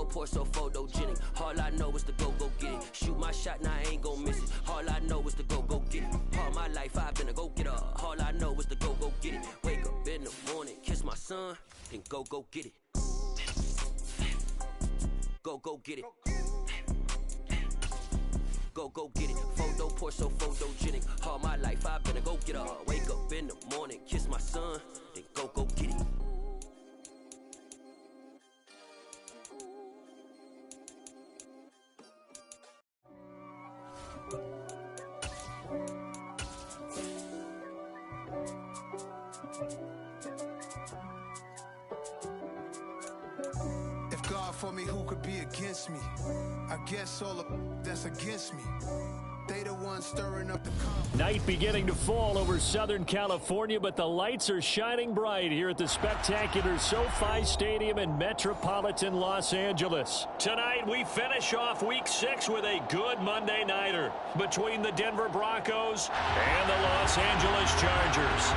pour so photogenic. All I know is to go get it. Shoot my shot, now I ain't gon' miss it. All I know is to go get it. All my life I've been a go-getter. All I know is to go get it. Wake up in the morning, kiss my son, then go get it. Go get it. Go get it. Photo pour so photogenic. All my life I've been a go-getter. Wake up in the morning, kiss my son, then go get it. If God for me, who could be against me? I guess all of that's against me. They the ones stirring up the Night beginning to fall over Southern California, but the lights are shining bright here at the spectacular SoFi Stadium in metropolitan Los Angeles. Tonight, we finish off Week 6 with a good Monday nighter between the Denver Broncos and the Los Angeles Chargers.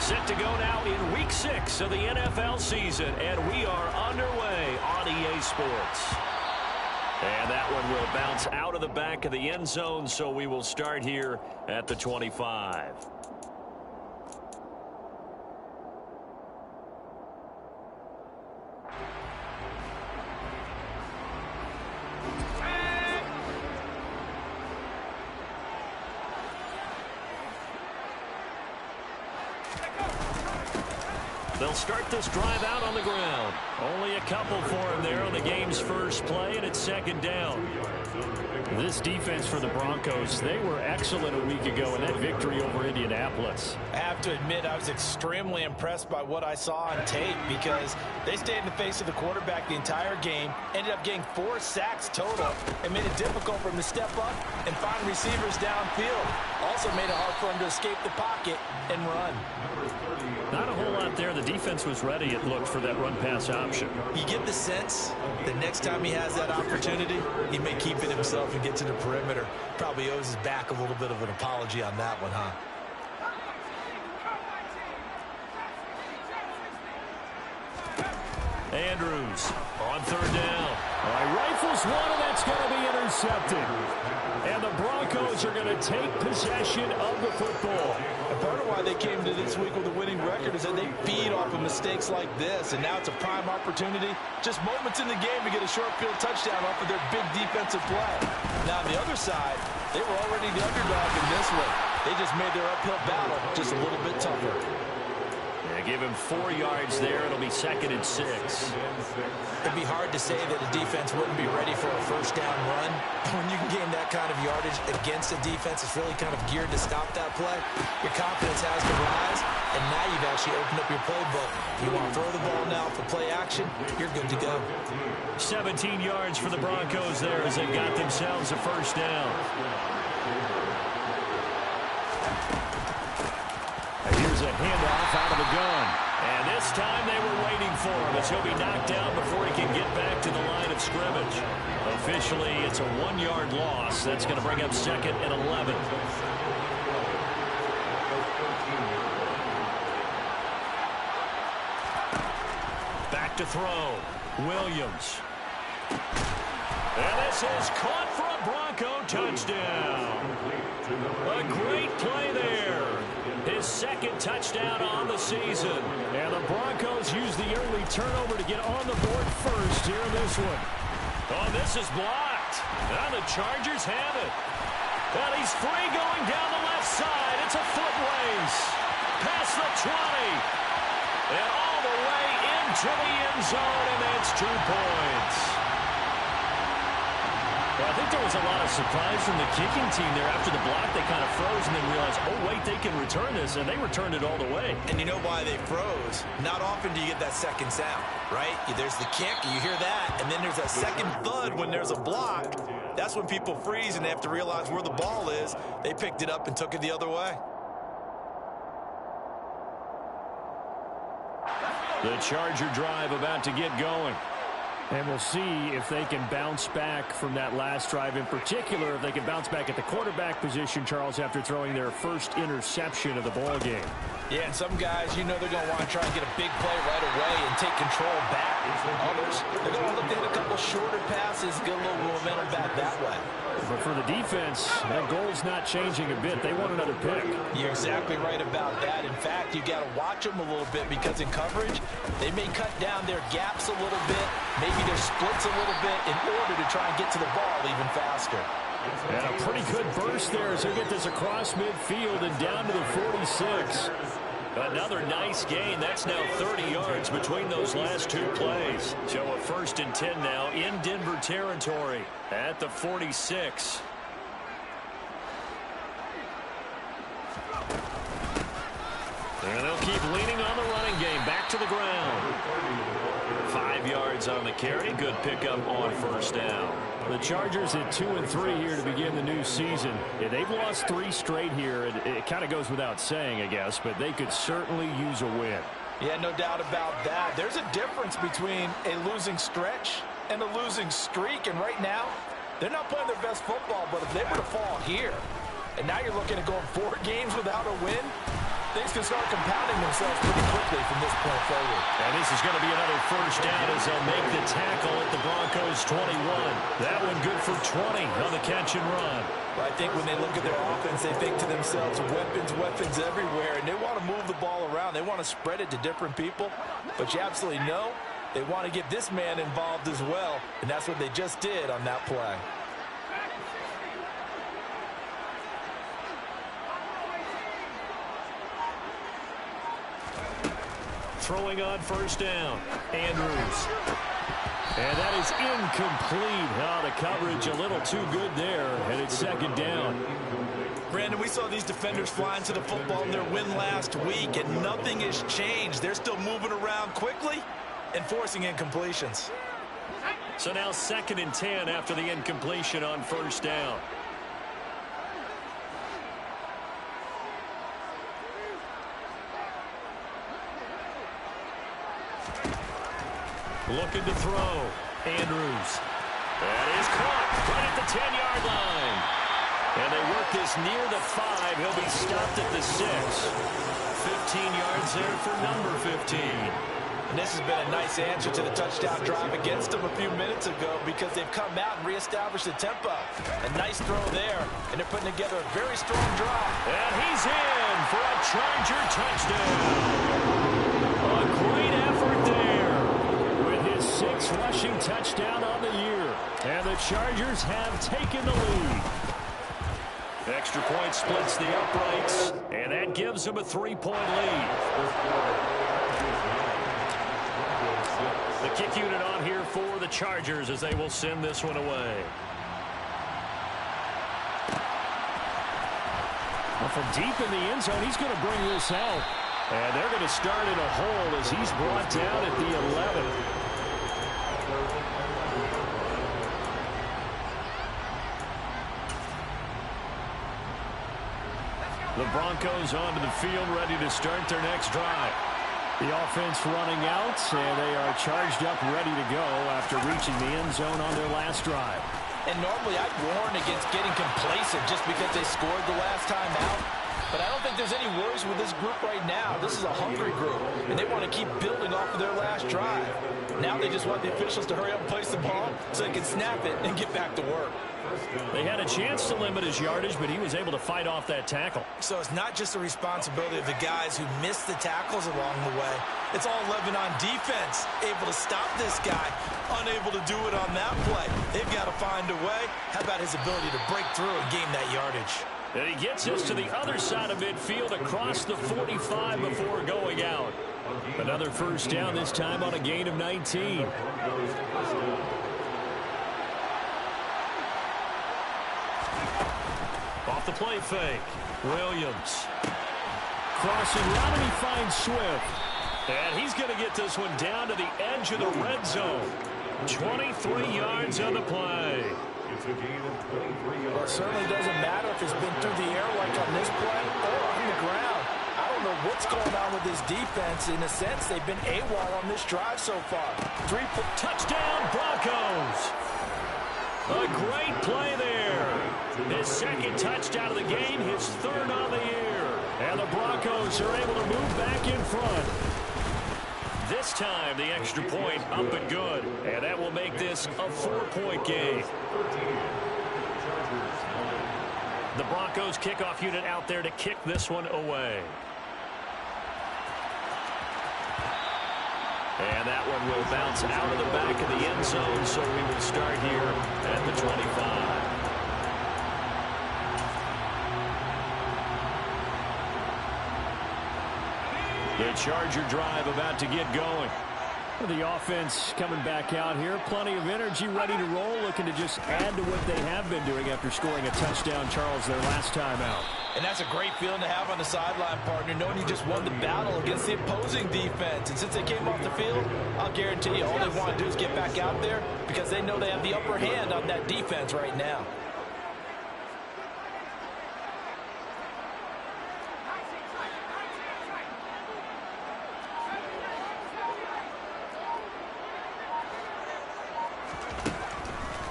Set to go now in Week 6 of the NFL season, and we are underway on EA Sports. And that one will bounce out of the back of the end zone, so we will start here at the 25. They'll start this drive out on the ground. Only a couple for him there on the game's first play, and it's second down. This defense for the Broncos, they were excellent a week ago in that victory over Indianapolis. I have to admit, I was extremely impressed by what I saw on tape because they stayed in the face of the quarterback the entire game, ended up getting 4 sacks total, and made it difficult for him to step up and find receivers downfield. Also made it hard for him to escape the pocket and run. Not a whole lot there. The defense was ready, it looked, for that run-pass option. You get the sense that next time he has that opportunity, he may keep it himself and get to the perimeter. Probably owes his back a little bit of an apology on that one, huh? Andrews on third down. All right, rifles one, and that's going to be intercepted. And the Broncos are going to take possession of the football. And part of why they came to this week with a winning record is that they feed off of mistakes like this, and now it's a prime opportunity, just moments in the game to get a short field touchdown off of their big defensive play. Now on the other side, they were already the underdog in this one. They just made their uphill battle just a little bit tougher. Give him 4 yards there. It'll be second and 6. It'd be hard to say that a defense wouldn't be ready for a first down run. When you can gain that kind of yardage against a defense that's really kind of geared to stop that play, your confidence has to rise, and now you've actually opened up your playbook. If you want to throw the ball now for play action, you're good to go. 17 yards for the Broncos there as they got themselves a first down. Here's a handoff out of the gun. And this time they were waiting for him as he'll be knocked down before he can get back to the line of scrimmage. Officially, it's a 1-yard loss. That's going to bring up second and 11. Back to throw. Williams. And this is caught for a Bronco touchdown. A great play there. His second touchdown on the season. And the Broncos use the early turnover to get on the board first here in this one. Oh, this is blocked. And the Chargers have it. And he's free going down the left side. It's a foot race. Past the 20. And all the way into the end zone, and that's 2 points. Well, I think there was a lot of surprise from the kicking team there. After the block, they kind of froze and then realized, oh, wait, they can return this, and they returned it all the way. And you know why they froze? Not often do you get that second sound, right? There's the kick, you hear that, and then there's that second thud when there's a block. That's when people freeze and they have to realize where the ball is. They picked it up and took it the other way. The Charger drive about to get going. And we'll see if they can bounce back from that last drive, in particular, if they can bounce back at the quarterback position, Charles, after throwing their first interception of the ball game. Yeah, and some guys, you know they're going to want to try and get a big play right away and take control back. Others, they're going to look to hit a couple shorter passes, get a little momentum back that way. But for the defense, that goal's not changing a bit. They want another pick. You're exactly right about that. In fact, you got to watch them a little bit because in coverage, they may cut down their gaps a little bit, maybe their splits a little bit in order to try and get to the ball even faster. And a pretty good burst there as they get this across midfield and down to the 46. Another nice gain. That's now 30 yards between those last two plays. So a 1st and 10 now in Denver territory at the 46. And they'll keep leaning on the running game. Back to the ground. 5 yards on the carry. Good pickup on 1st down. The Chargers at 2-3 here to begin the new season. Yeah, they've lost 3 straight here. It kind of goes without saying, I guess, but they could certainly use a win. Yeah, no doubt about that. There's a difference between a losing stretch and a losing streak, and right now, they're not playing their best football, but if they were to fall here, and now you're looking at going 4 games without a win, things can start compounding themselves pretty quickly from this point forward. And this is going to be another 1st down as they'll make the tackle at the Broncos 21. That one good for 20 on the catch and run. I think when they look at their offense, they think to themselves, weapons everywhere, and they want to move the ball around. They want to spread it to different people, but you absolutely know they want to get this man involved as well, and that's what they just did on that play. Throwing on 1st down. Andrews. And that is incomplete. Oh, the coverage a little too good there, and it's 2nd down. Brandon, we saw these defenders flying to the football in their win last week, and nothing has changed. They're still moving around quickly and forcing incompletions. So now 2nd and 10 after the incompletion on 1st down. Looking to throw. Andrews. That is caught right at the 10-yard line. And they work this near the 5. He'll be stopped at the 6. 15 yards there for number 15. And this has been a nice answer to the touchdown drive against them a few minutes ago because they've come out and reestablished the tempo. A nice throw there, and they're putting together a very strong drive. And he's in for a Charger touchdown. A great effort there. 6th rushing touchdown on the year. And the Chargers have taken the lead. Extra point splits the uprights, and that gives them a 3-point lead. The kick unit on here for the Chargers as they will send this one away. Well, from deep in the end zone, he's going to bring this out. And they're going to start in a hole as he's brought down at the 11. The Broncos onto the field, ready to start their next drive. The offense running out, and they are charged up, ready to go after reaching the end zone on their last drive. And normally I'd warn against getting complacent just because they scored the last time out. But I don't think there's any worries with this group right now. This is a hungry group, and they want to keep building off of their last drive. Now they just want the officials to hurry up and place the ball so they can snap it and get back to work. They had a chance to limit his yardage, but he was able to fight off that tackle. So it's not just the responsibility of the guys who missed the tackles along the way. It's all 11 on defense, able to stop this guy, unable to do it on that play. They've got to find a way. How about his ability to break through and gain that yardage? And he gets us to the other side of midfield across the 45 before going out. Another 1st down, this time on a gain of 19. Off the play fake. Williams. Crossing route, and he finds Swift. And he's going to get this one down to the edge of the red zone. 23 yards on the play. Well, it certainly doesn't matter if it's been through the air like on this play or on the ground. I don't know what's going on with this defense. In a sense, they've been AWOL on this drive so far. Touchdown, Broncos. A great play there. His second touchdown of the game, his third on the year. And the Broncos are able to move back in front. This time, the extra point up and good. And that will make this a 4-point game. The Broncos kickoff unit out there to kick this one away. And that one will bounce out of the back of the end zone, so we will start here at the 25. The Charger drive about to get going. The offense coming back out here. Plenty of energy, ready to roll, looking to just add to what they have been doing after scoring a touchdown, Charles, their last time out. And that's a great feeling to have on the sideline, partner, knowing you just won the battle against the opposing defense. And since they came off the field, I'll guarantee you all they want to do is get back out there because they know they have the upper hand on that defense right now.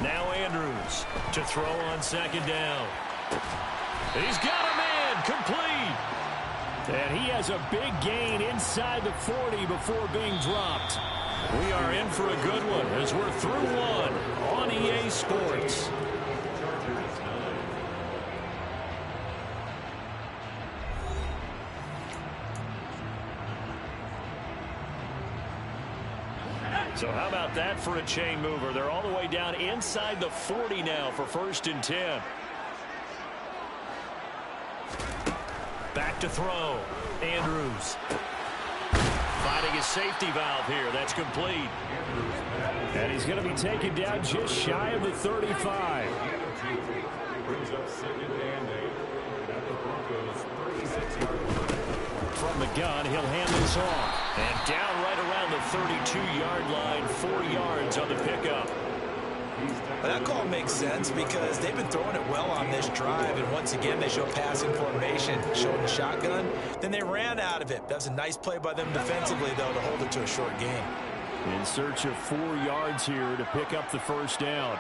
Now Andrews to throw on second down. He's got a man complete. And he has a big gain inside the 40 before being dropped. We are in for a good one as we're through one on EA Sports. So how about that for a chain mover? They're all the way down inside the 40 now for 1st and 10. Back to throw. Andrews. Finding his safety valve here. That's complete. And he's going to be taken down just shy of the 35. Brings up 2nd and 8 at the Broncos' 36-yard line. From the gun, he'll hand this off. And down right around the 32-yard line, 4 yards on the pickup. That call makes sense because they've been throwing it well on this drive, and once again they show passing formation, showing the shotgun. Then they ran out of it. That was a nice play by them defensively, though, to hold it to a short game. In search of 4 yards here to pick up the first down.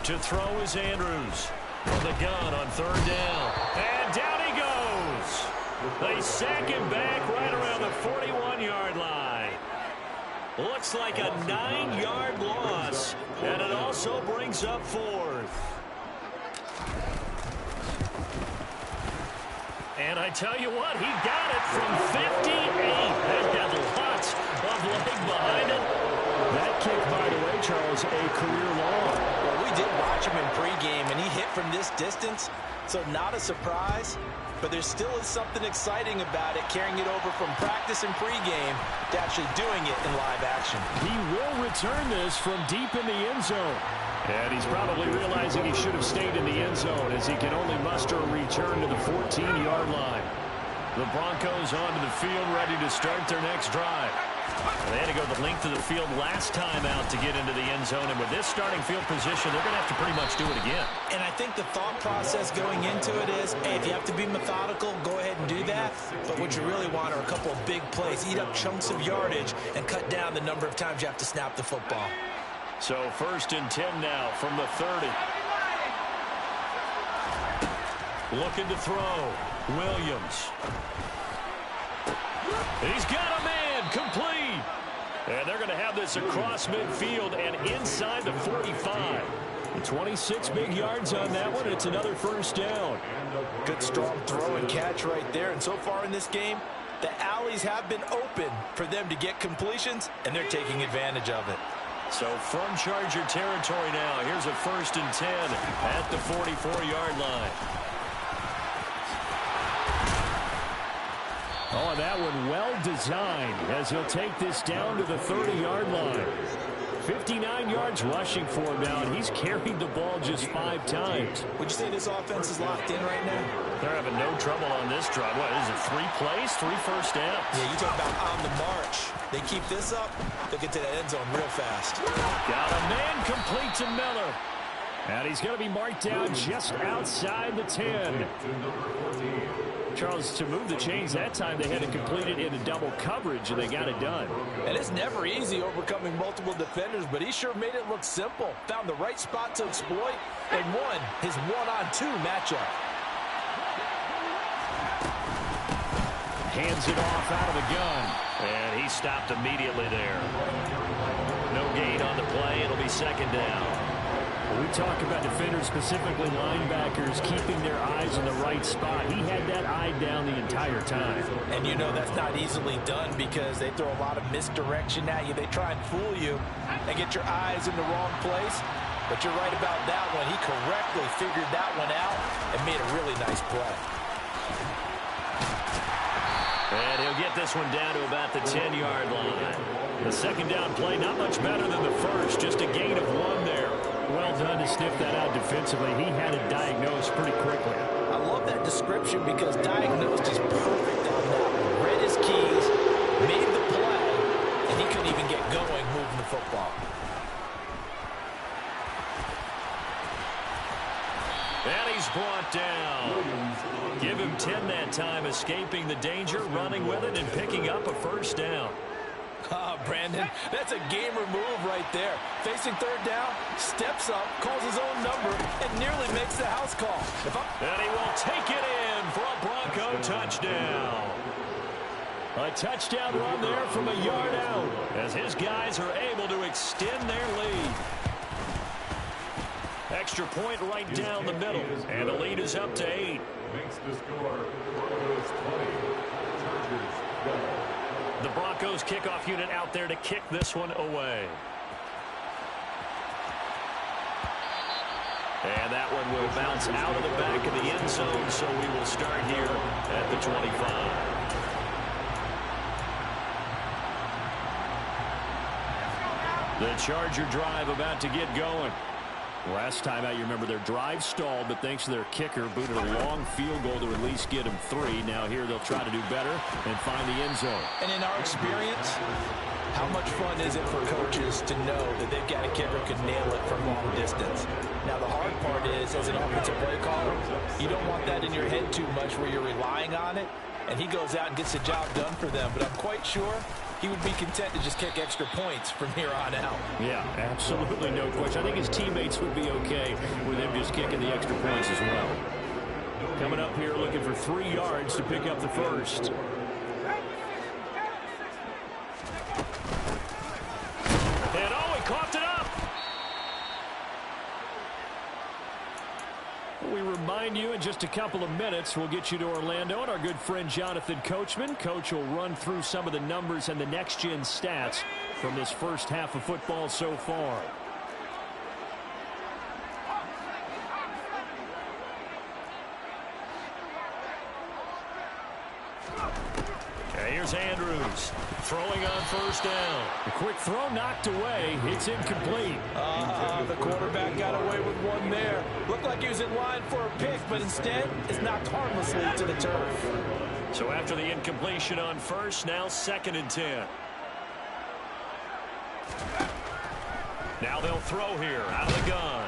To throw is Andrews. From the gun on 3rd down. And down he goes. They sack him back right around the 41-yard line. Looks like a 9-yard loss. And it also brings up 4th. And I tell you what, he got it from 58. That had lots of leg behind it. That kick, by the way, Charles, a career long. Well, we did watch him in pregame, and he hit from this distance, so not a surprise. But there still is something exciting about it, carrying it over from practice and pregame to actually doing it in live action. He will return this from deep in the end zone. And he's probably realizing he should have stayed in the end zone as he can only muster a return to the 14-yard line. The Broncos onto the field, ready to start their next drive. They had to go the length of the field last time out to get into the end zone, and with this starting field position, they're going to have to pretty much do it again. And I think the thought process going into it is, hey, if you have to be methodical, go ahead and do that. But what you really want are a couple of big plays, eat up chunks of yardage, and cut down the number of times you have to snap the football. So 1st and 10 now from the 30. Looking to throw. Williams. He's got a man complete. And they're going to have this across midfield and inside the 45. 26 big yards on that one. It's another first down. Good strong throw and catch right there. And so far in this game, the alleys have been open for them to get completions, and they're taking advantage of it. So from Charger territory now, here's a 1st and 10 at the 44-yard line. Oh, that one well designed as he'll take this down to the 30-yard line. 59 yards rushing for him now, and he's carried the ball just 5 times. Would you say this offense is locked in right now? They're having no trouble on this drive. What is it, 3 plays, 3 first downs? Yeah, you talk about on the march. They keep this up, they'll get to the end zone real fast. Got a man complete to Miller. And he's going to be marked down just outside the 10. Charles, to move the chains that time, they had to complete it in a double coverage, and they got it done. And it's never easy overcoming multiple defenders, but he sure made it look simple. Found the right spot to exploit and won his one-on-2 matchup. Hands it off out of the gun. And he stopped immediately there. No gain on the play. It'll be second down. We talk about defenders, specifically linebackers, keeping their eyes in the right spot. He had that eye down the entire time. And you know that's not easily done because they throw a lot of misdirection at you. They try and fool you and get your eyes in the wrong place. But you're right about that one. He correctly figured that one out and made a really nice play. And he'll get this one down to about the 10-yard line. The second down play, not much better than the first. Just a gain of 1 there. Well done to sniff that out defensively. He had it diagnosed pretty quickly. I love that description because diagnosed is perfect on that one. Read his keys, made the play, and he couldn't even get going moving the football. And he's brought down. Give him 10 that time, escaping the danger, running with it, and picking up a first down. Brandon, that's a gamer move right there. Facing third down, steps up, calls his own number, and nearly makes the house call. And he will take it in for a Bronco touchdown. A touchdown run there from a yard out, as his guys are able to extend their lead. Extra point right down the middle, and the lead is up to 8. Makes the score Broncos 20, Chargers 12. The Broncos kickoff unit out there to kick this one away. And that one will bounce out of the back of the end zone, so we will start here at the 25. The Charger drive about to get going. Last time out, you remember their drive stalled, but thanks to their kicker, booted a long field goal to at least get them 3. Now here they'll try to do better and find the end zone. And in our experience, how much fun is it for coaches to know that they've got a kicker who can nail it from long distance? Now the hard part is, as an offensive play caller, you don't want that in your head too much where you're relying on it, and he goes out and gets the job done for them. But I'm quite sure he would be content to just kick extra points from here on out. Yeah, absolutely no question. I think his teammates would be okay with him just kicking the extra points as well. Coming up here looking for 3 yards to pick up the first. And oh, he coughed it up. We remind you in just a couple of minutes, we'll get you to Orlando and our good friend Jonathan Coachman. Coach will run through some of the numbers and the next-gen stats from this first half of football so far. Okay, here's Andrews throwing on first down. A quick throw knocked away. It's incomplete. The quarterback got away with one there. Looked like he was in line for a pick, but instead is knocked harmlessly to the turf. So after the incompletion on first, now 2nd and 10. Now they'll throw here out of the gun.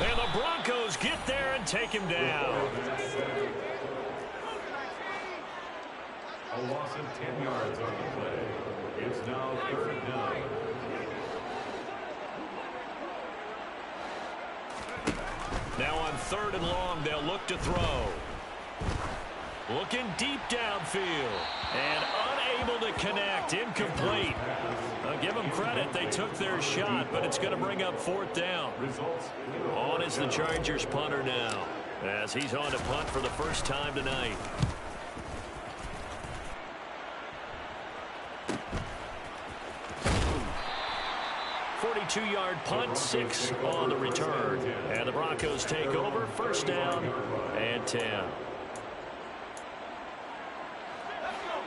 And the Broncos get there and take him down. A loss of 10 yards on the play. It's now 3rd down. Now on 3rd and long, they'll look to throw. Looking deep downfield. And unable to connect. Incomplete. I'll give them credit. They took their shot, but it's going to bring up 4th down. On is the Chargers punter now, as he's on to punt for the first time tonight. 42-yard punt, 6 on the return. And the Broncos take over, 1st down and 10.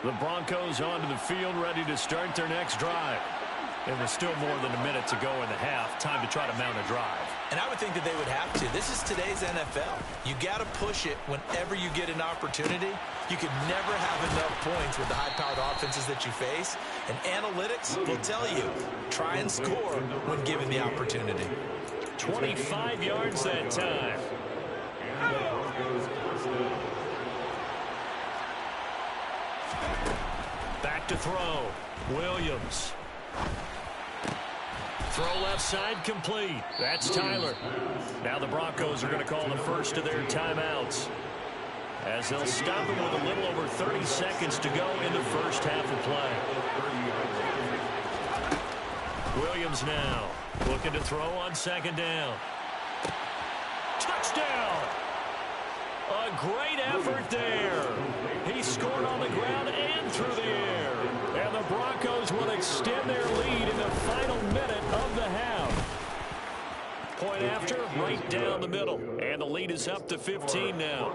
The Broncos onto the field, ready to start their next drive. And with still more than a minute to go in the half, time to try to mount a drive. And I would think that they would have to. This is today's NFL. You got to push it whenever you get an opportunity. You can never have enough points with the high-powered offenses that you face. And analytics will tell you, try and score when given the opportunity. 25 yards that time. Back to throw. Williams. Throw left side complete. That's Tyler. Now the Broncos are going to call the first of their timeouts, as they'll stop him with a little over 30 seconds to go in the first half of play. Williams now looking to throw on second down. Touchdown! A great effort there. He scored on the ground and through the air. And the Broncos will extend their lead in the final minute of the half. Point after, right down the middle. And the lead is up to 15 now.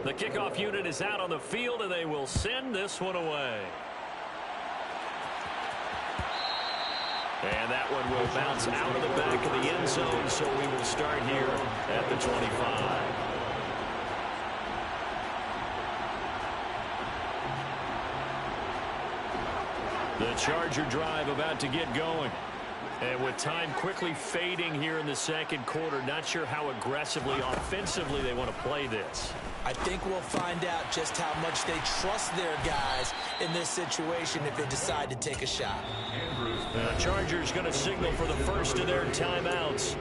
The kickoff unit is out on the field, and they will send this one away. And that one will bounce out of the back of the end zone, so we will start here at the 25. The Charger drive about to get going. And with time quickly fading here in the second quarter, not sure how aggressively, offensively they want to play this. I think we'll find out just how much they trust their guys in this situation if they decide to take a shot. The Chargers going to signal for the first of their timeouts,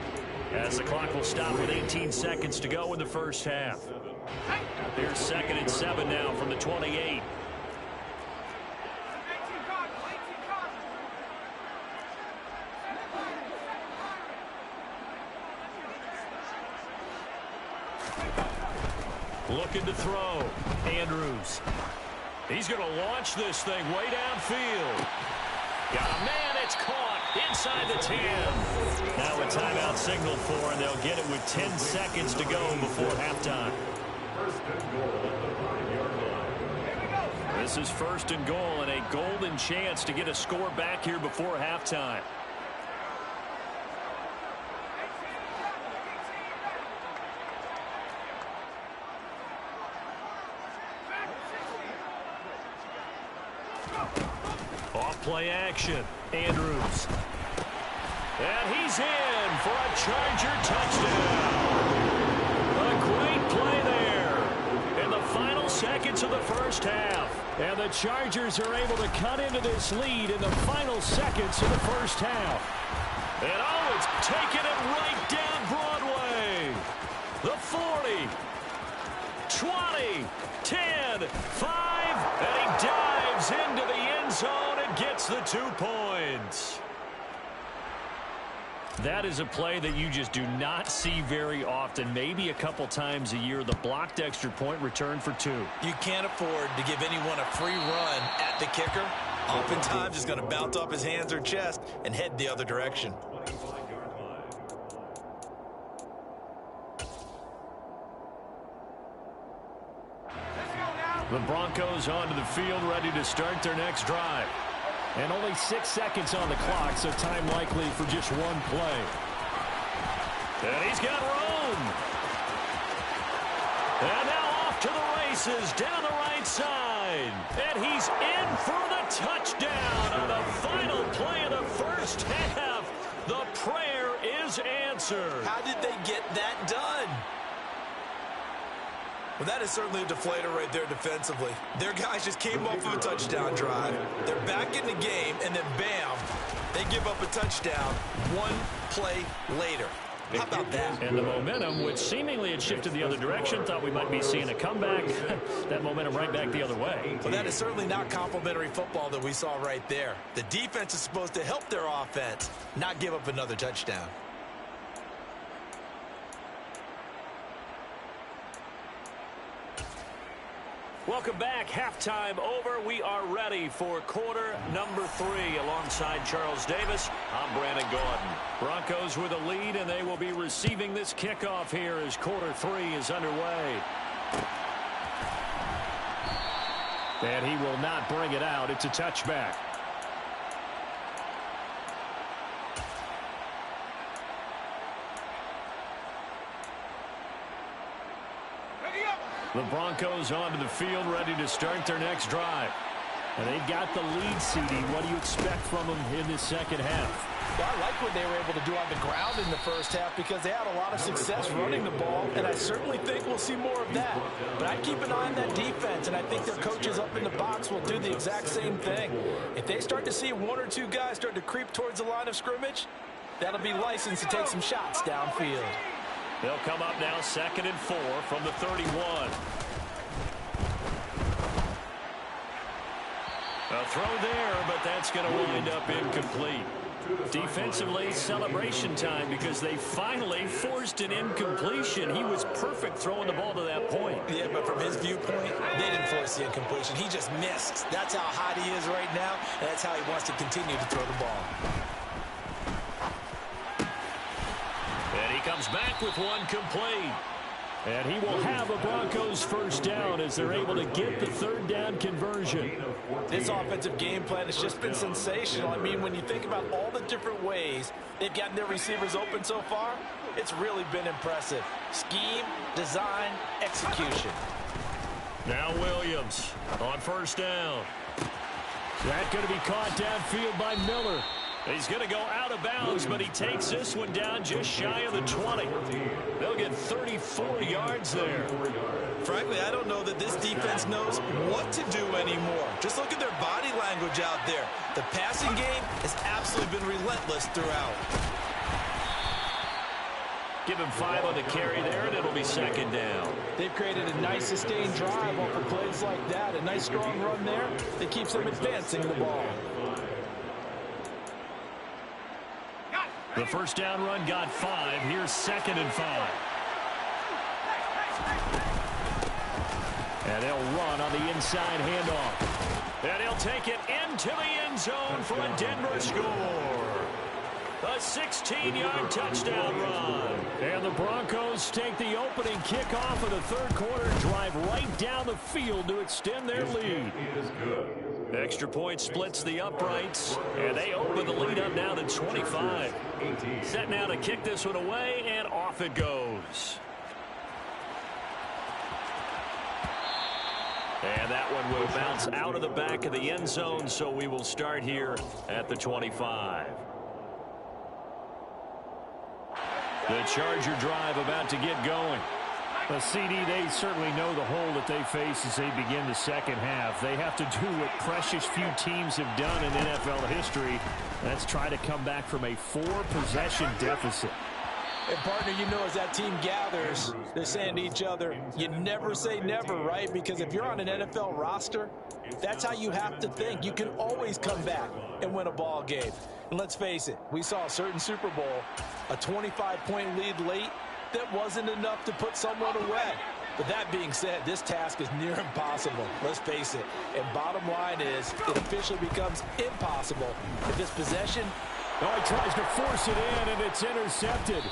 as the clock will stop with 18 seconds to go in the first half. Here's 2nd and 7 now from the 28. Looking to throw. Andrews. He's going to launch this thing way downfield. Got a man, it's caught inside the 10. Now a timeout signal for, and they'll get it with 10 seconds to go before halftime. This is 1st and goal, and a golden chance to get a score back here before halftime. Play action. Andrews. And he's in for a Charger touchdown. A great play there in the final seconds of the first half. And the Chargers are able to cut into this lead in the final seconds of the first half. And oh, it's taking it right down Broadway. The 40, 20, 10, 5, and he dives into the end zone and gets the 2 points. That is a play that you just do not see very often. Maybe a couple times a year, the blocked extra point return for 2. You can't afford to give anyone a free run at the kicker. Oftentimes, he's going to bounce off his hands or chest and head the other direction. The Broncos onto the field, ready to start their next drive. And only 6 seconds on the clock, so time likely for just one play. And he's got room. And now off to the races, down the right side. And he's in for the touchdown on the final play of the first half. The prayer is answered. How did they get that done? Well, that is certainly a deflator right there defensively. Their guys just came off of a touchdown drive. They're back in the game, and then bam, they give up a touchdown 1 play later. How about that? And the momentum, which seemingly had shifted the other direction, thought we might be seeing a comeback. That momentum right back the other way. Well, that is certainly not complimentary football that we saw right there. The defense is supposed to help their offense, not give up another touchdown. Welcome back. Halftime over. We are ready for quarter number 3 alongside Charles Davis. I'm Brandon Gordon. Broncos with a lead, and they will be receiving this kickoff here as quarter 3 is underway. And he will not bring it out. It's a touchback. The Broncos onto the field, ready to start their next drive. And they got the lead, CD. What do you expect from them in the second half? Well, I like what they were able to do on the ground in the first half because they had a lot of success running the ball, and I certainly think we'll see more of that. But I'd keep an eye on that defense, and I think their coaches up in the box will do the exact same thing. If they start to see one or two guys start to creep towards the line of scrimmage, that'll be licensed to take some shots downfield. They'll come up now 2nd and 4 from the 31. A throw there, but that's going to wind up incomplete. Defensively, celebration time because they finally forced an incompletion. He was perfect throwing the ball to that point. Yeah, but from his viewpoint, they didn't force the incompletion. He just missed. That's how hot he is right now, and that's how he wants to continue to throw the ball. And he comes back with one complete. And he will have a Broncos first down as they're able to get the third down conversion. This offensive game plan has just been sensational. I mean, when you think about all the different ways they've gotten their receivers open so far, it's really been impressive. Scheme, design, execution. Now Williams on first down. That's going to be caught downfield by Miller. He's going to go out of bounds, but he takes this one down just shy of the 20. They'll get 34 yards there. Frankly, I don't know that this defense knows what to do anymore. Just look at their body language out there. The passing game has absolutely been relentless throughout. Give him 5 on the carry there, and it'll be 2nd down. They've created a nice sustained drive off of plays like that. A nice strong run there that keeps them advancing the ball. The first down run got 5. Here's 2nd and 5. And they'll run on the inside handoff. And he'll take it into the end zone for a Denver score. A 16-yard touchdown run. And the Broncos take the opening kickoff of the third quarter, drive right down the field to extend their lead. Extra point splits the uprights, and they open the lead up now to 25. Set now to kick this one away, and off it goes. And that one will bounce out of the back of the end zone, so we will start here at the 25. The Charger drive about to get going. Well, CD, they certainly know the hole that they face as they begin the second half. They have to do what precious few teams have done in NFL history. That's try to come back from a 4-possession deficit. And, partner, you know, as that team gathers, they're saying to each other, you never say never, right? Because if you're on an NFL roster, that's how you have to think. You can always come back and win a ball game. And let's face it, we saw a certain Super Bowl, a 25-point lead late, that wasn't enough to put someone away. But that being said, this task is near impossible. Let's face it. And bottom line is, it officially becomes impossible if this possession... Oh, he tries to force it in, and it's intercepted.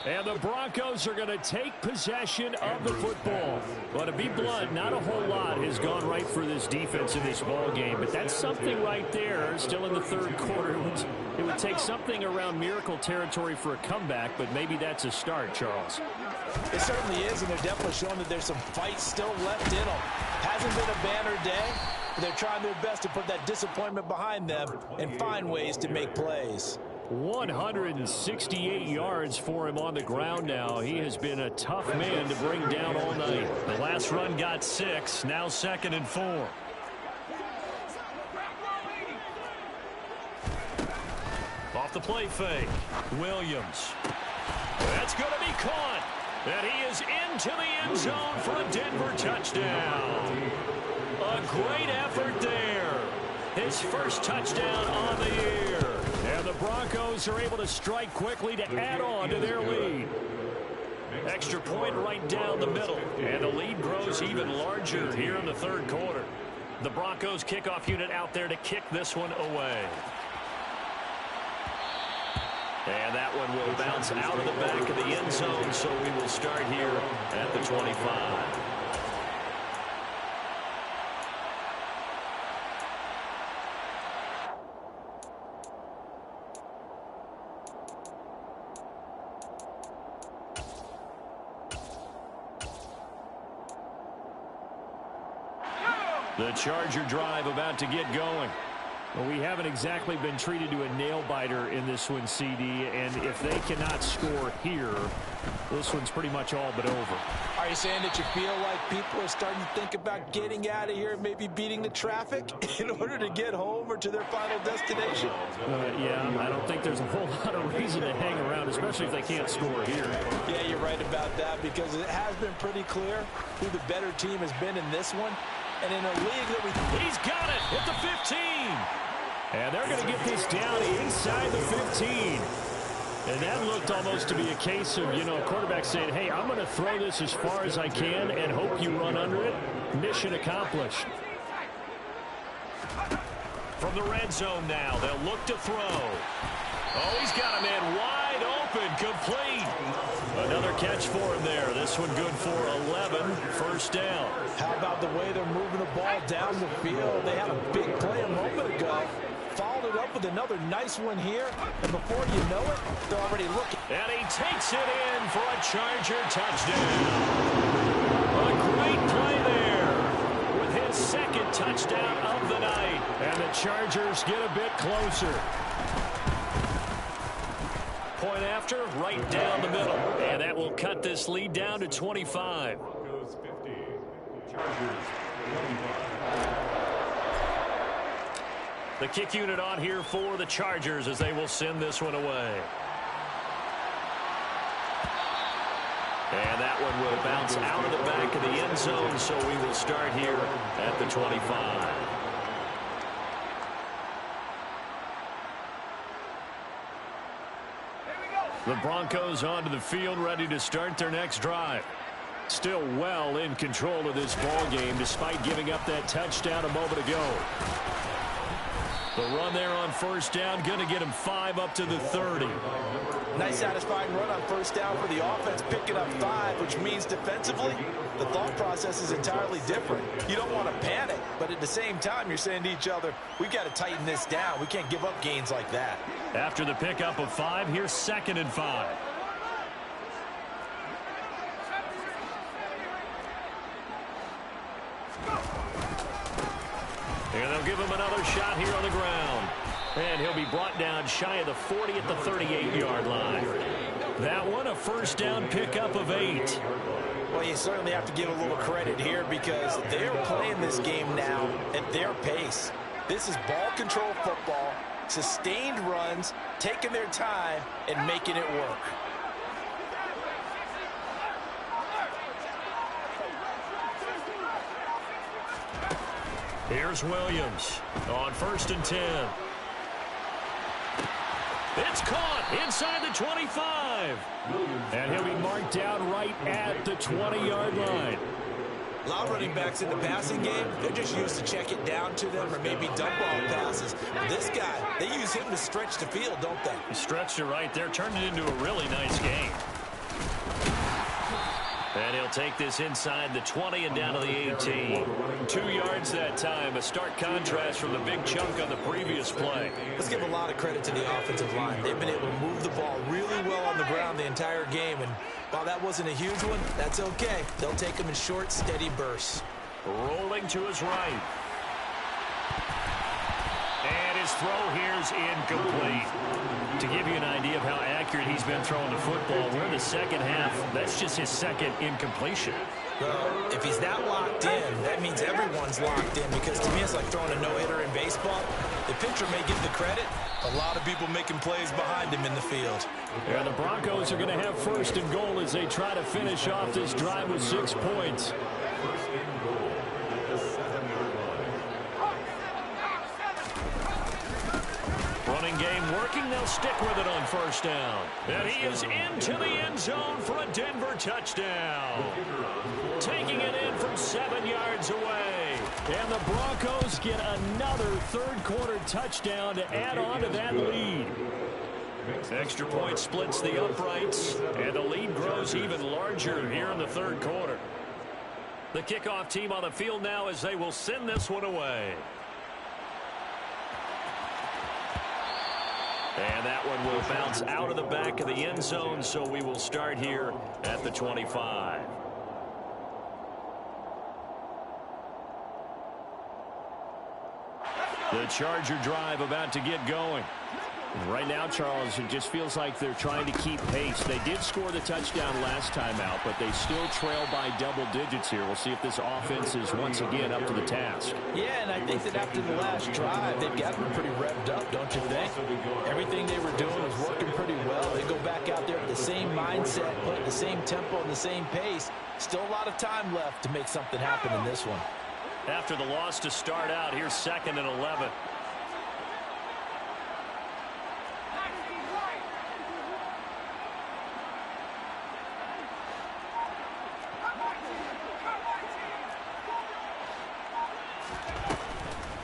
And the Broncos are going to take possession of the football. But to be blunt, not a whole lot has gone right for this defense in this ball game. But that's something right there, still in the third quarter. It would take something around miracle territory for a comeback, but maybe that's a start, Charles. It certainly is, and they're definitely showing that there's some fight still left in them. Hasn't been a banner day, but they're trying their best to put that disappointment behind them and find ways to make plays. 168 yards for him on the ground now. He has been a tough man to bring down all night. The last run got 6, now 2nd and 4. Off the play fake, Williams. That's going to be caught. And he is into the end zone for a Denver touchdown. A great effort there. His first touchdown on the year. And the Broncos are able to strike quickly to add on to their lead. Extra point right down the middle. And the lead grows even larger here in the third quarter. The Broncos kickoff unit out there to kick this one away. And that one will bounce out of the back of the end zone, so we will start here at the 25. The Charger drive about to get going. Well, we haven't exactly been treated to a nail-biter in this one, CD, and if they cannot score here, this one's pretty much all but over. Are you saying that you feel like people are starting to think about getting out of here, maybe beating the traffic in order to get home or to their final destination? Yeah, I don't think there's a whole lot of reason to hang around, especially if they can't score here. Yeah, you're right about that, because it has been pretty clear who the better team has been in this one. And in a league that he's got it at the 15. And they're going to get this down inside the 15. And that looked almost to be a case of, a quarterback saying, hey, I'm going to throw this as far as I can and hope you run under it. Mission accomplished. From the red zone now, they'll look to throw. Oh, he's got a man wide open, complete. Another catch for him there. This one good for 11, first down. How about the way they're moving the ball down the field? They had a big play a moment ago. Followed it up with another nice one here. And before you know it, they're already looking. And he takes it in for a Charger touchdown. A great play there with his second touchdown of the night. And the Chargers get a bit closer. Point after, right down the middle. And that will cut this lead down to 25. Broncos 50, Chargers 25. The kick unit on here for the Chargers as they will send this one away. And that one will bounce out of the back of the end zone, so we will start here at the 25. The Broncos onto the field, ready to start their next drive. Still well in control of this ball game, despite giving up that touchdown a moment ago. The run there on first down, going to get him 5 up to the 30. Nice satisfying run on first down for the offense, picking up 5, which means defensively, the thought process is entirely different. You don't want to panic, but at the same time, you're saying to each other, we've got to tighten this down. We can't give up gains like that. After the pickup of 5, here's 2nd and 5. And they'll give him another shot here on the ground. And he'll be brought down shy of the 40 at the 38-yard line. That one, a first down pickup of 8. Well, you certainly have to give a little credit here because they're playing this game now at their pace. This is ball control football, sustained runs, taking their time, and making it work. Here's Williams on 1st and 10. It's caught inside the 25. And he'll be marked down right at the 20-yard line. A lot of running backs in the passing game, they're just used to check it down to them or maybe dump off passes. This guy, they use him to stretch the field, don't they? He stretched it right there, turned it into a really nice game. And he'll take this inside the 20 and down to the 18. 2 yards that time, a stark contrast from the big chunk on the previous play. Let's give a lot of credit to the offensive line. They've been able to move the ball really well on the ground the entire game, and while that wasn't a huge one, that's okay. They'll take them in short, steady bursts. Rolling to his right. And his throw here's incomplete. To give you an idea of how accurate he's been throwing the football, we're in the second half. That's just his second incompletion. Well, if he's that locked in, that means everyone's locked in, because to me it's like throwing a no-hitter in baseball. The pitcher may get the credit. A lot of people making plays behind him in the field. Yeah, the Broncos are going to have 1st and goal as they try to finish off this drive with 6 points. First and goal at the 7-yard line. Running game working. They'll stick with it on first down. And he is into the end zone for a Denver touchdown. Taking it in from 7 yards away. And the Broncos get another third-quarter touchdown to add on to that lead. Extra point splits the uprights, and the lead grows even larger here in the third quarter. The kickoff team on the field now as they will send this one away. And that one will bounce out of the back of the end zone, so we will start here at the 25. The Charger drive about to get going. Right now, Charles, it just feels like they're trying to keep pace. They did score the touchdown last time out, but they still trail by double digits here. We'll see if this offense is once again up to the task. Yeah, and I think that after the last drive, they've got them pretty revved up, don't you think? Everything they were doing was working pretty well. They go back out there with the same mindset, put the same tempo and the same pace. Still a lot of time left to make something happen in this one. After the loss to start out, here's 2nd and 11.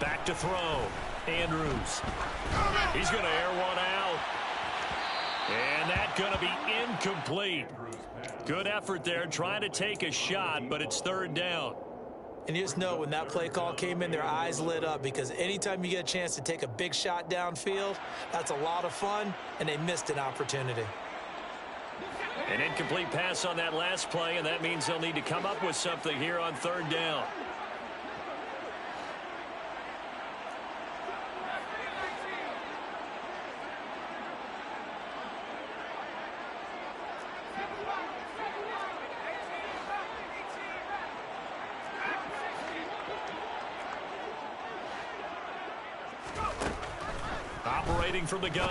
Back to throw. Andrews. He's going to air one out. And that's going to be incomplete. Good effort there, trying to take a shot, but it's 3rd down. And you just know when that play call came in, their eyes lit up, because anytime you get a chance to take a big shot downfield, that's a lot of fun, and they missed an opportunity. An incomplete pass on that last play, and that means they'll need to come up with something here on 3rd down. Operating from the gun,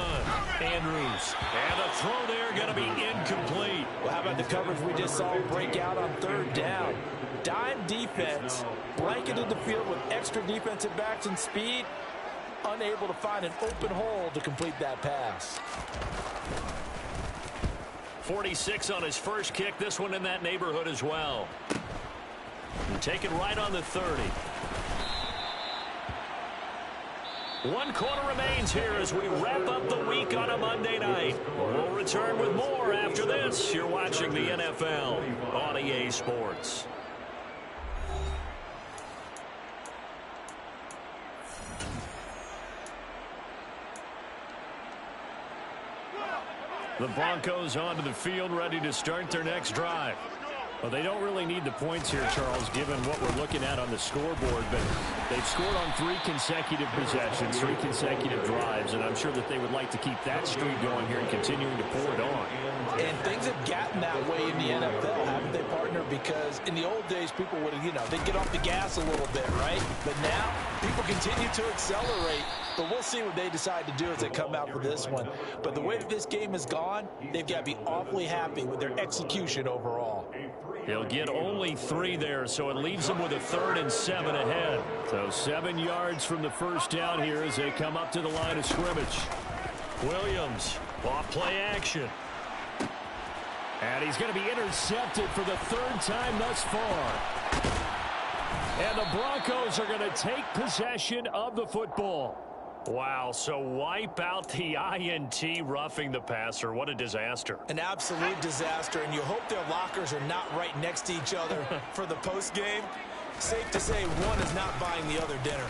Andrews. And a throw there going to be incomplete. Well, how about the coverage we just saw break out on 3rd down? Dime defense, blanketed the field with extra defensive backs and speed, unable to find an open hole to complete that pass. 46 on his first kick, this one in that neighborhood as well. And take it right on the 30. 1 quarter remains here as we wrap up the week on a Monday night. We'll return with more after this. You're watching the NFL on EA Sports. The Broncos onto the field, ready to start their next drive. Well, they don't really need the points here, Charles, given what we're looking at on the scoreboard, but they've scored on 3 consecutive possessions, 3 consecutive drives, and I'm sure that they would like to keep that streak going here and continuing to pour it on. And things have gotten that way in the NFL, haven't they, partner? Because in the old days, people would, they'd get off the gas a little bit, right? But now, people continue to accelerate. But we'll see what they decide to do as they come out for this one. But the way that this game has gone, they've got to be awfully happy with their execution overall. He'll get only 3 there, so it leaves them with a 3rd and 7 ahead. So 7 yards from the first down here as they come up to the line of scrimmage. Williams, off play action. And he's going to be intercepted for the 3rd time thus far. And the Broncos are going to take possession of the football. Wow, so wipe out the INT, roughing the passer. What a disaster. An absolute disaster, and you hope their lockers are not right next to each other for the postgame. Safe to say one is not buying the other dinner.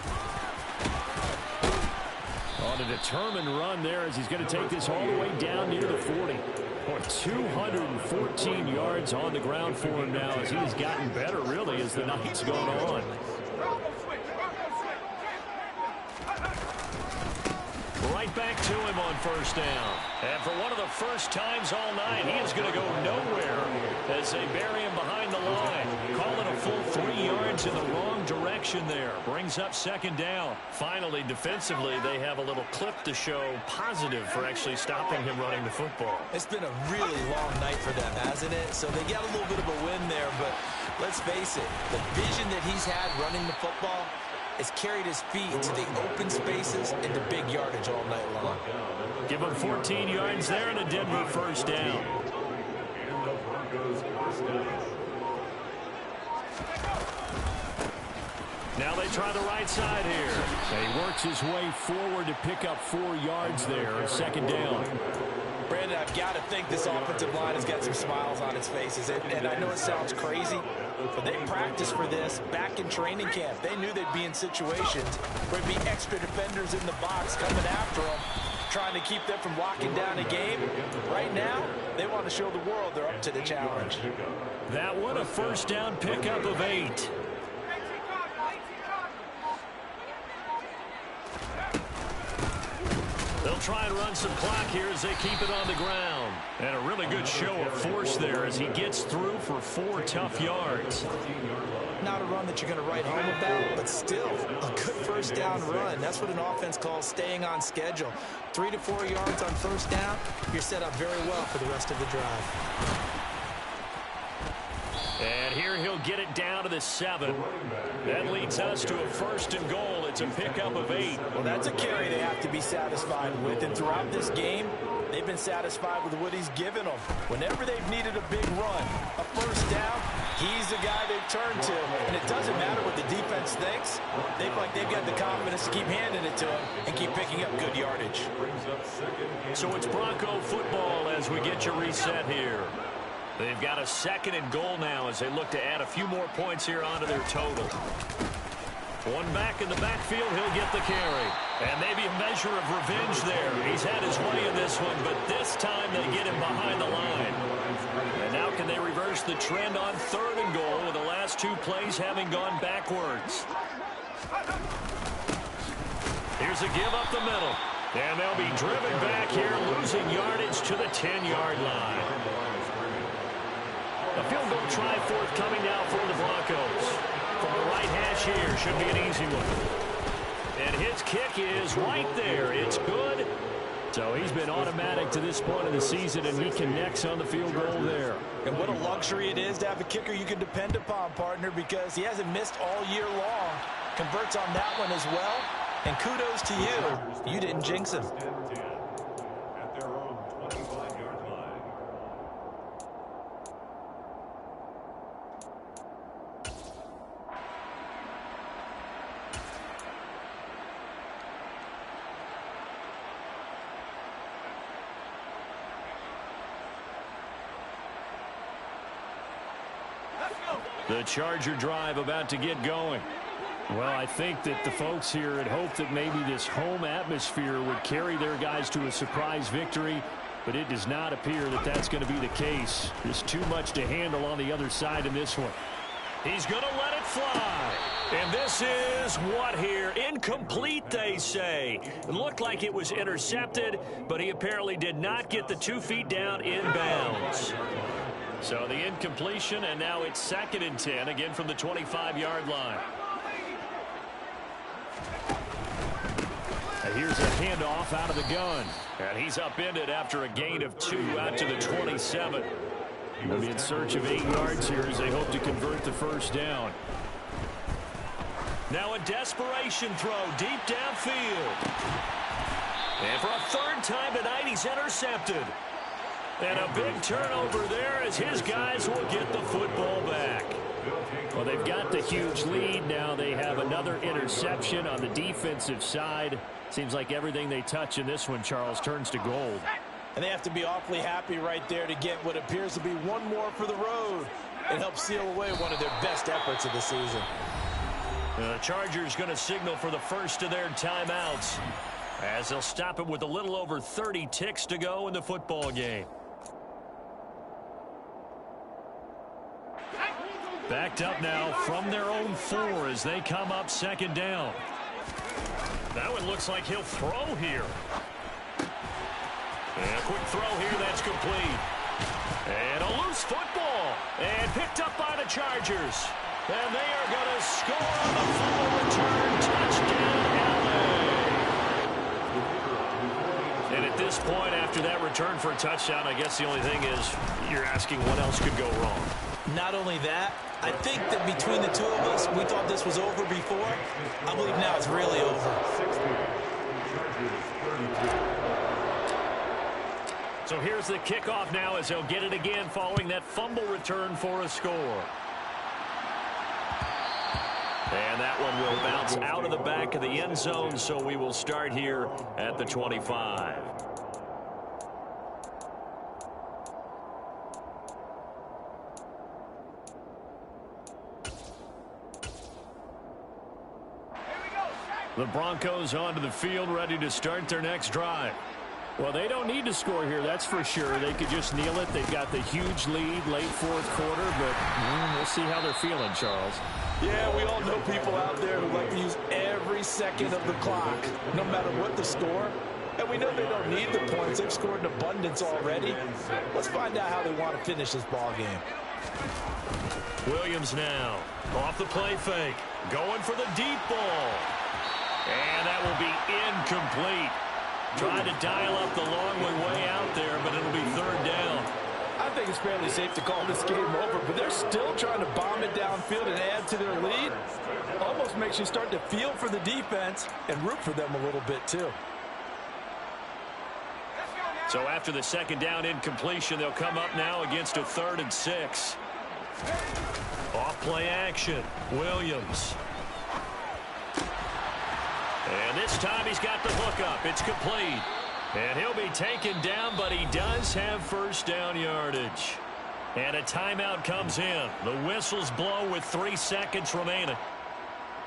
On a determined run there as he's going to take this all the way down near the 40. 214 yards on the ground for him now as he has gotten better, really, as the night's gone on. Right back to him on first down. And for one of the first times all night, he is going to go nowhere as they bury him behind the line. Call it a full 3 yards in the wrong direction there. Brings up 2nd down. Finally, defensively, they have a little clip to show positive for actually stopping him running the football. It's been a really long night for them, hasn't it? So they got a little bit of a win there, but let's face it, the vision that he's had running the football has carried his feet to the open spaces and the big yardage all night long. Give him 14 yards there and a Denver first down. Now they try the right side here. He works his way forward to pick up 4 yards there. 2nd down. Brandon, I've got to think this offensive line has got some smiles on its faces. And I know it sounds crazy, but they practiced for this back in training camp. They knew they'd be in situations where there'd be extra defenders in the box coming after them, trying to keep them from locking down a game. Right now, they want to show the world they're up to the challenge. That one a first down pickup of 8. try and run some clock here as they keep it on the ground. And a really good show of force there as he gets through for 4 tough yards. Not a run that you're going to write home about, but still a good first down run. That's what an offense calls staying on schedule. 3 to 4 yards on first down, you're set up very well for the rest of the drive. And here he'll get it down to the 7. That leads us to a 1st and goal. It's a pickup of 8. Well, that's a carry they have to be satisfied with. And throughout this game, they've been satisfied with what he's given them. Whenever they've needed a big run, a first down, he's the guy they've turned to. And it doesn't matter what the defense thinks. They feel like they've got the confidence to keep handing it to him and keep picking up good yardage. So it's Bronco football as we get you reset here. They've got a 2nd and goal now as they look to add a few more points here onto their total. One back in the backfield, he'll get the carry. And maybe a measure of revenge there. He's had his way in this one, but this time they get him behind the line. And now can they reverse the trend on 3rd and goal with the last 2 plays having gone backwards? Here's a give up the middle. And they'll be driven back here, losing yardage to the 10-yard line. A field goal try forthcoming now for the Broncos. From the right hash here, should be an easy one. And his kick is right there. It's good. So he's been automatic to this point of the season, and he connects on the field goal there. And what a luxury it is to have a kicker you can depend upon, partner, because he hasn't missed all year long. Converts on that one as well. And kudos to you. You didn't jinx him. At their own 25-yard line. The Charger drive about to get going. Well, I think that the folks here had hoped that maybe this home atmosphere would carry their guys to a surprise victory, but it does not appear that that's going to be the case. There's too much to handle on the other side in this one. He's going to let it fly. And this is what here? Incomplete, they say. It looked like it was intercepted, but he apparently did not get the 2 feet down in bounds. So the incompletion, and now it's 2nd and 10, again from the 25-yard line. And here's a handoff out of the gun. And he's upended after a gain of 2 out to the 27. They'll be in search of 8 yards here as they hope to convert the first down. Now a desperation throw deep downfield. And for a 3rd time tonight, he's intercepted. And a big turnover there as his guys will get the football back. Well, they've got the huge lead. Now they have another interception on the defensive side. Seems like everything they touch in this one, Charles, turns to gold. And they have to be awfully happy right there to get what appears to be one more for the road. It helps seal away one of their best efforts of the season. The Chargers going to signal for the first of their timeouts as they'll stop it with a little over 30 ticks to go in the football game. Backed up now from their own 4 as they come up 2nd down. That one looks like he'll throw here. And a quick throw here, that's complete. And a loose football. And picked up by the Chargers. And they are going to score on the fumble return. Touchdown, LA. And at this point, after that return for a touchdown, I guess the only thing is you're asking what else could go wrong. Not only that, I think that between the two of us, we thought this was over before. I believe now it's really over. So here's the kickoff now as they'll get it again following that fumble return for a score. And that one will bounce out of the back of the end zone, so we will start here at the 25. The Broncos onto the field, ready to start their next drive. Well, they don't need to score here, that's for sure. They could just kneel it. They've got the huge lead late 4th quarter, but we'll see how they're feeling, Charles. Yeah, we all know people out there who like to use every second of the clock. No matter what the score, And we know they don't need the points. They've scored in abundance already. Let's find out how they want to finish this ball game. Williams now off the play fake, going for the deep ball. And that will be incomplete. Trying to dial up the long way out there, but it'll be third down. I think it's fairly safe to call this game over, but they're still trying to bomb it downfield and add to their lead. Almost makes you start to feel for the defense and root for them a little bit too. So after the second down incompletion, they'll come up now against a 3rd and 6. Off play action, Williams. And this time he's got the hook up. It's complete. And he'll be taken down, but he does have first down yardage. And a timeout comes in. The whistles blow with 3 seconds remaining.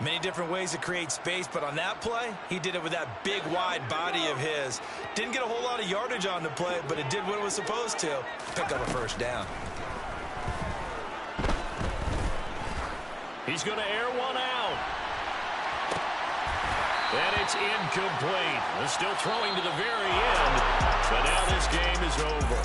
Many different ways to create space, but on that play, he did it with that big, wide body of his. Didn't get a whole lot of yardage on the play, but it did what it was supposed to. Pick up a first down. He's going to air one out. And it's incomplete. They're still throwing to the very end. But now this game is over.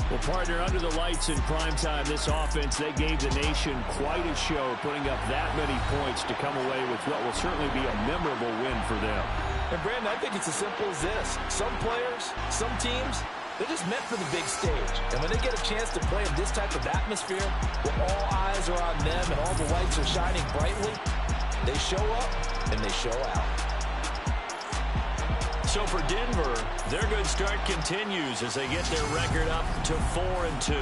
Well, partner, under the lights in primetime, this offense, they gave the nation quite a show, putting up that many points to come away with what will certainly be a memorable win for them. And, Brandon, I think it's as simple as this. Some players, some teams, they're just meant for the big stage. And when they get a chance to play in this type of atmosphere, where all eyes are on them and all the lights are shining brightly, they show up and they show out. So for Denver, their good start continues as they get their record up to 4-2.